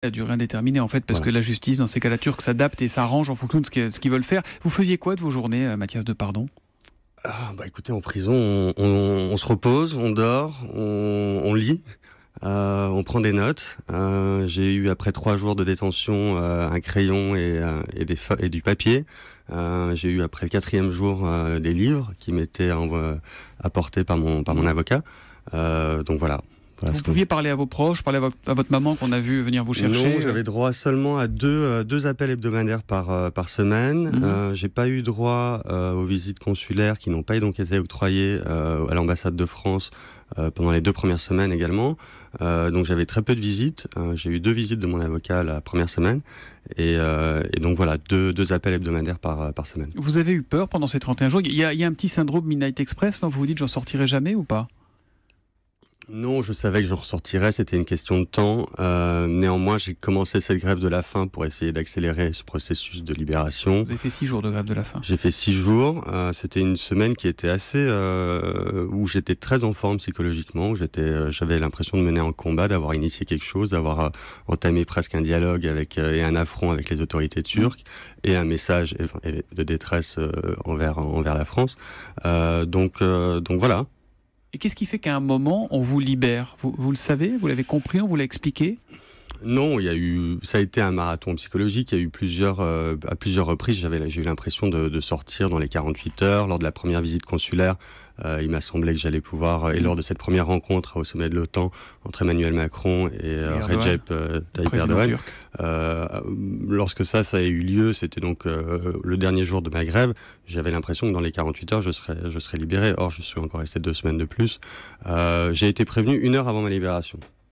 à durée indéterminée en fait, parce que Voilà. la justice, dans ces cas-là turcs, s'adapte et s'arrange en fonction de ce qu'ils veulent faire. Vous faisiez quoi de vos journées, Mathias Depardon? Écoutez, en prison, on se repose, on dort, on lit, on prend des notes. J'ai eu, après 3 jours de détention, un crayon et du papier. J'ai eu, après le 4e jour, des livres qui m'étaient apportés par mon avocat. Donc voilà. Vous pouviez parler à vos proches, parler à votre maman qu'on a vu venir vous chercher? Non, j'avais droit seulement à deux appels hebdomadaires par semaine. J'ai pas eu droit aux visites consulaires qui n'ont pas donc été octroyées à l'ambassade de France pendant les 2 premières semaines également. Donc j'avais très peu de visites. J'ai eu 2 visites de mon avocat la première semaine. Et donc voilà, deux appels hebdomadaires par semaine. Vous avez eu peur pendant ces 31 jours? Il y a un petit syndrome Midnight Express, non? Vous vous dites, j'en sortirai jamais ou pas? Non, je savais que j'en ressortirais, c'était une question de temps. Néanmoins, j'ai commencé cette grève de la faim pour essayer d'accélérer ce processus de libération. Vous avez fait 6 jours de grève de la faim. J'ai fait 6 jours. C'était une semaine qui était assez... où j'étais très en forme psychologiquement. J'avais l'impression de mener un combat, d'avoir initié quelque chose, d'avoir entamé presque un dialogue et un affront avec les autorités turques, et un message de détresse envers la France. Donc voilà. Et qu'est-ce qui fait qu'à un moment, on vous libère? Vous le savez? Vous l'avez compris? On vous l'a expliqué? Non, ça a été un marathon psychologique. Il y a eu à plusieurs reprises, j'ai eu l'impression de sortir dans les 48 heures. Lors de la première visite consulaire, il m'a semblé que j'allais pouvoir, et lors de cette première rencontre au sommet de l'OTAN entre Emmanuel Macron et Recep Tayyip Erdogan, lorsque ça a eu lieu, c'était donc le dernier jour de ma grève. J'avais l'impression que dans les 48 heures, je serais libéré. Or, je suis encore resté 2 semaines de plus. J'ai été prévenu 1 heure avant ma libération.